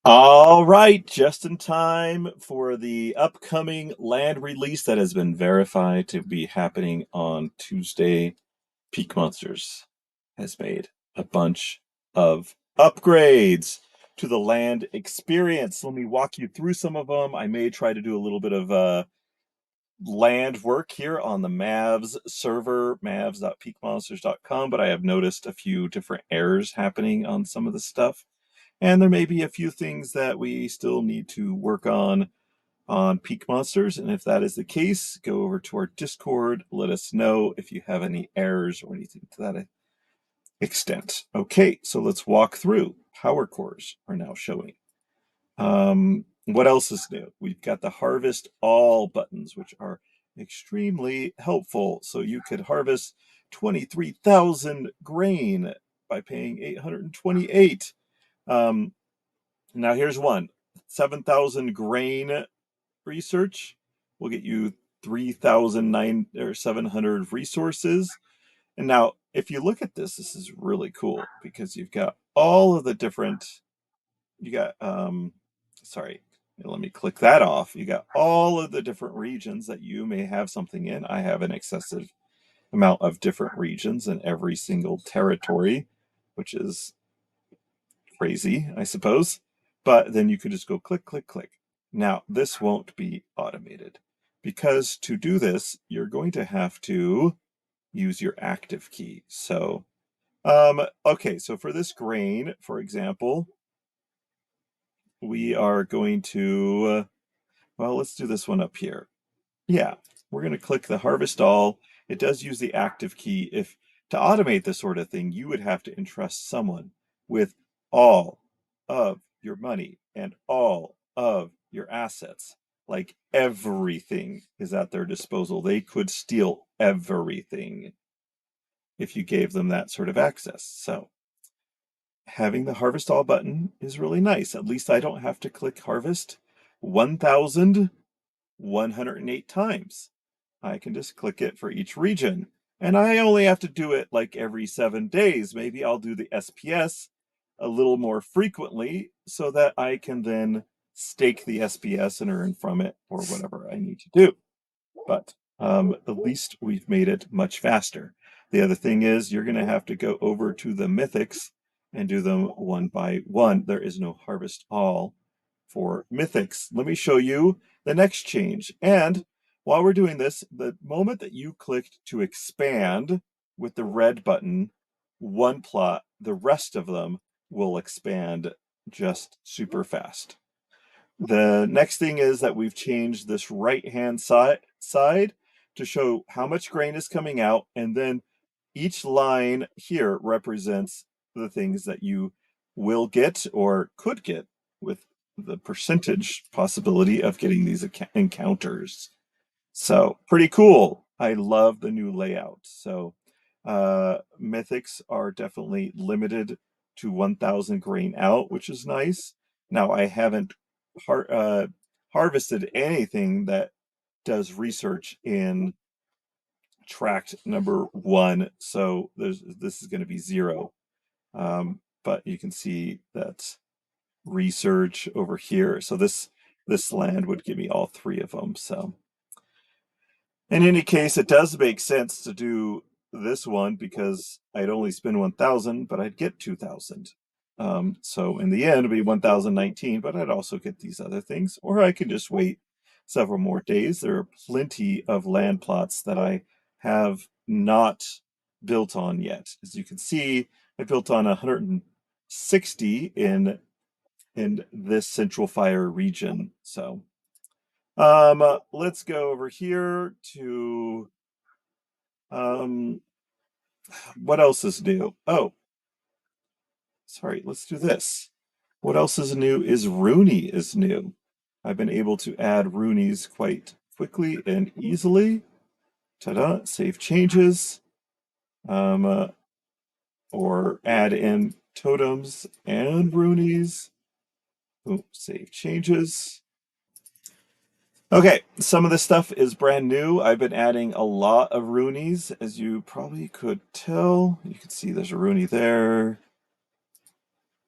All right, just in time for the upcoming land release that has been verified to be happening on Tuesday. Peakmonsters has made a bunch of upgrades to the land experience. Let me walk you through some of them. I may try to do a little bit of land work here on the Mavs server, mavs.peakmonsters.com, but I have noticed a few different errors happening on some of the stuff. And there may be a few things that we still need to work on Peak Monsters. And if that is the case, go over to our Discord. Let us know if you have any errors or anything to that extent. Okay, so let's walk through. Power cores are now showing. What else is new? We've got the harvest all buttons, which are extremely helpful. So you could harvest 23,000 grain by paying 828. Now here's one. 7,000 grain research will get you 3,009 or 700 resources. And now if you look at this, this is really cool because you've got all of the different, you got, sorry, let me click that off. You got all of the different regions that you may have something in. I have an excessive amount of different regions in every single territory, which is crazy, I suppose. But then you could just go click, click, click. Now, this won't be automated because to do this, you're going to have to use your active key. So, okay, so for this grain, for example, we are going to, well, let's do this one up here. Yeah, we're going to click the harvest all. It does use the active key. If to automate this sort of thing, you would have to entrust someone with all of your money and all of your assets. Like everything is at their disposal. They could steal everything if you gave them that sort of access. So having the harvest all button is really nice. At least I don't have to click harvest 1,108 times. I can just click it for each region. And I only have to do it like every 7 days. Maybe I'll do the SPS a little more frequently so that I can then stake the SPS and earn from it or whatever I need to do. But at least we've made it much faster. The other thing is you're going to have to go over to the mythics and do them one by one. There is no harvest all for mythics. Let me show you the next change. And while we're doing this, the moment that you clicked to expand with the red button, one plot, the rest of them will expand just super fast. The next thing is that we've changed this right-hand side to show how much grain is coming out, and then each line here represents the things that you will get or could get with the percentage possibility of getting these encounters. So pretty cool. I love the new layout. So mythics are definitely limited to 1,000 grain out, which is nice. Now I haven't har harvested anything that does research in tract number 1, so this is going to be 0. But you can see that research over here. So this land would give me all 3 of them. So in any case, it does make sense to do this one because I'd only spend 1,000, but I'd get 2,000. So in the end, it'd be 1,019, but I'd also get these other things. Or I can just wait several more days. There are plenty of land plots that I have not built on yet. As you can see, I built on 160 in this Central Fire region. So let's go over here to what else is new? Oh, sorry, let's do this. What else is new is Runi is new. I've been able to add Runis quite quickly and easily. Ta-da, save changes. Or add in totems and Runis. Oh, save changes. Okay, some of this stuff is brand new. I've been adding a lot of Runis, as you probably could tell. You can see there's a Runi there,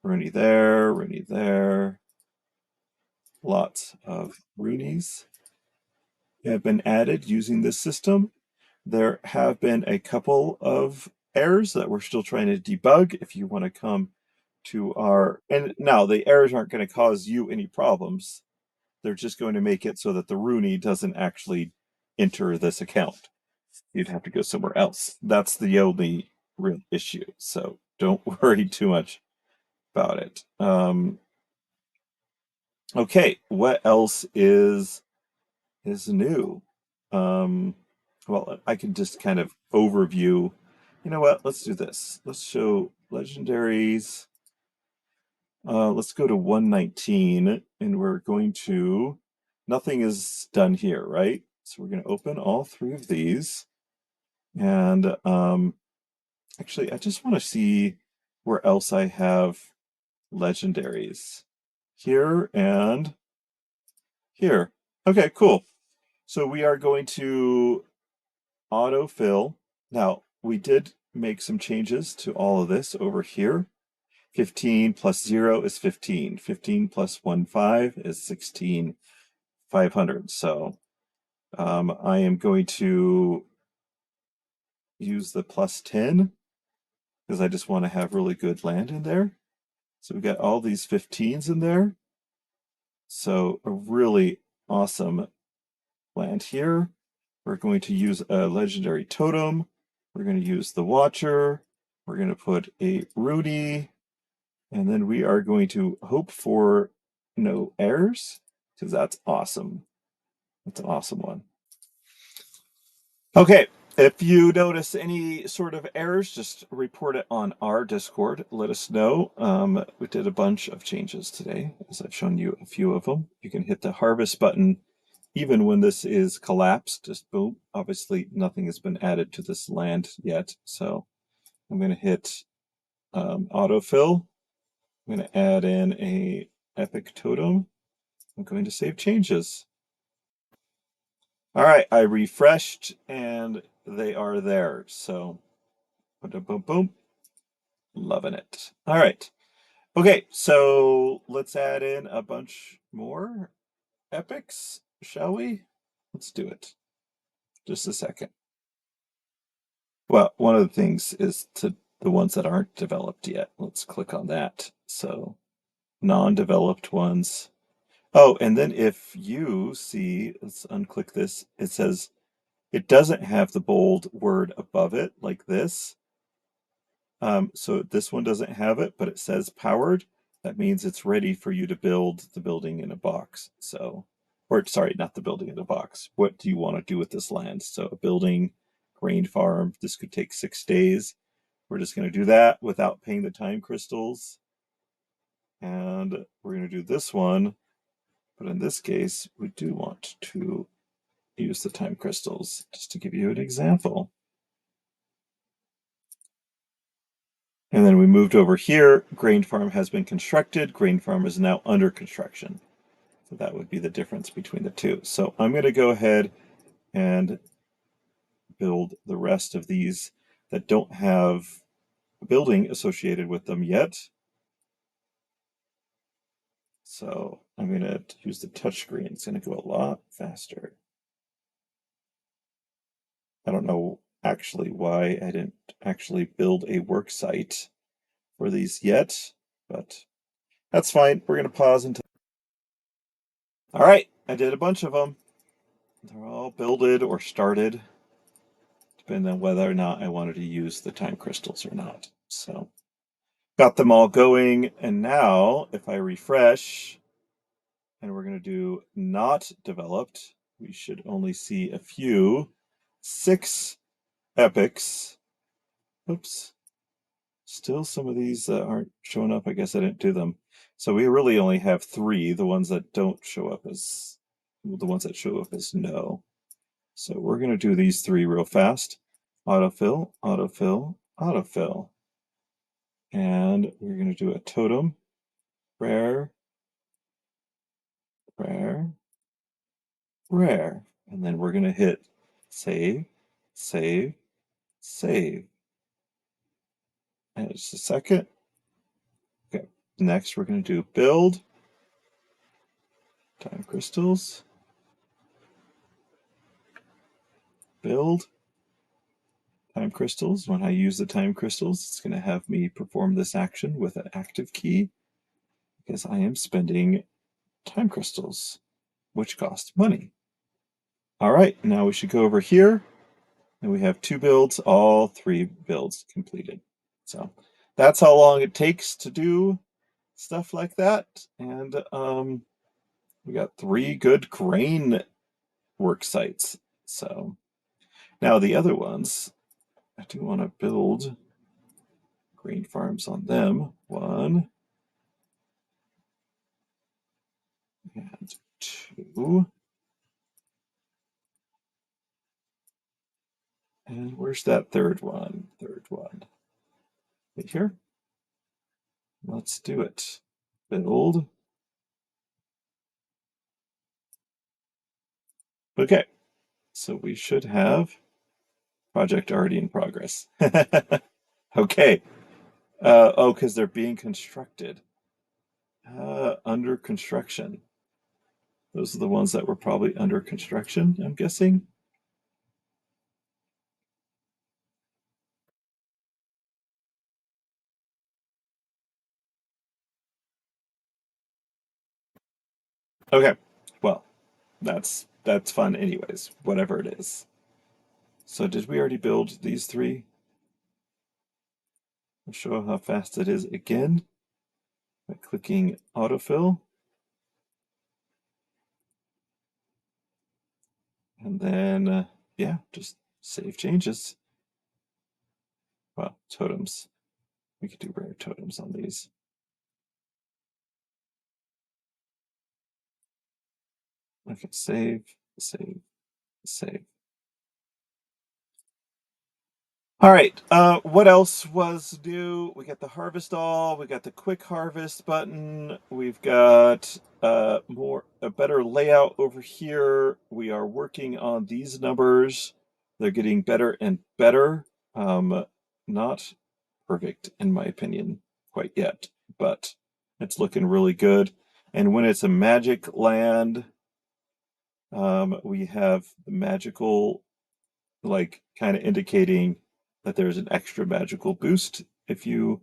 Runi there, Runi there. Lots of Runis have been added using this system. There have been a couple of errors that we're still trying to debug. If you want to come to and now the errors aren't going to cause you any problems. They're just going to make it so that the Runi doesn't actually enter this account. You'd have to go somewhere else. That's the only real issue. So don't worry too much about it. Okay, what else is new? Um, well, I can just kind of overview. You know what? Let's do this. Let's show legendaries. Let's go to 119, and we're going to. Nothing is done here, right? So we're going to open all three of these, and actually, I just want to see where else I have legendaries. Here and here. Okay, cool. So we are going to autofill. Now, we did make some changes to all of this over here. 15 plus 0 is 15. 15 plus 1, 5 is 16, 500. So I am going to use the plus 10 because I just want to have really good land in there. So we got all these 15s in there. So a really awesome land here. We're going to use a legendary totem. We're going to use the Watcher. We're going to put a Runi. And then we are going to hope for no errors, because that's awesome. That's an awesome one. Okay, if you notice any sort of errors, just report it on our Discord. Let us know. We did a bunch of changes today, as I've shown you a few of them. You can hit the harvest button even when this is collapsed, just boom. Obviously, nothing has been added to this land yet, so I'm going to hit autofill. I'm going to add in a epic totem. I'm going to save changes. All right, I refreshed and they are there. So, boom, boom, boom. Loving it. All right. Okay, so let's add in a bunch more epics, shall we? Let's do it. Just a second. Well, one of the things is to the ones that aren't developed yet. Let's click on that. So, non-developed ones. Oh, and then if you see, let's unclick this, it says it doesn't have the bold word above it like this. So this one doesn't have it, but it says powered. That means it's ready for you to build the building in a box. So, or sorry, not the building in a box. What do you want to do with this land? So a building, grain farm, this could take 6 days. We're just going to do that without paying the time crystals. And we're going to do this one. But in this case, we do want to use the time crystals, just to give you an example. And then we moved over here. Grain farm has been constructed. Grain farm is now under construction. So that would be the difference between the two. So I'm going to go ahead and build the rest of these that don't have a building associated with them yet. So I'm going to use the touchscreen. It's going to go a lot faster. I don't know actually why I didn't actually build a work site for these yet, but that's fine. We're going to pause until. All right, I did a bunch of them. They're all builded or started, depending on whether or not I wanted to use the time crystals or not. So got them all going, and now if I refresh, and we're going to do not developed, we should only see a few. 6 epics. Oops. Still some of these aren't showing up. I guess I didn't do them. So we really only have 3. The ones that don't show up as the ones that show up as no. So we're going to do these 3 real fast. Autofill, autofill, autofill. And we're going to do a totem. Rare, rare, rare. And then we're going to hit save, save, save. And just a second. Okay. Next, we're going to do build, Time crystals. Build. Time crystals. When I use the time crystals, it's going to have me perform this action with an active key because I am spending time crystals, which cost money. All right, now we should go over here, and we have 2 builds, all 3 builds completed. So that's how long it takes to do stuff like that. And we got 3 good grain work sites. So now the other ones, I do want to build grain farms on them. 1 and 2. And where's that third one? Third one. Right here. Let's do it. Build. Okay. So we should have project already in progress. Okay. Oh, because they're being constructed. Under construction. Those are the ones that were probably under construction, I'm guessing. Okay. Well, that's fun anyways, whatever it is. So did we already build these 3? I'll show how fast it is again by clicking autofill. And then, yeah, just save changes. Well, totems. We could do rare totems on these. Okay, save, save, save. All right, what else was new? We got the harvest all, we got the quick harvest button, we've got a better layout over here. We are working on these numbers. They're getting better and better. Not perfect in my opinion quite yet, but it's looking really good. And when it's a magic land, we have the magical, like, kind of indicating that there's an extra magical boost if you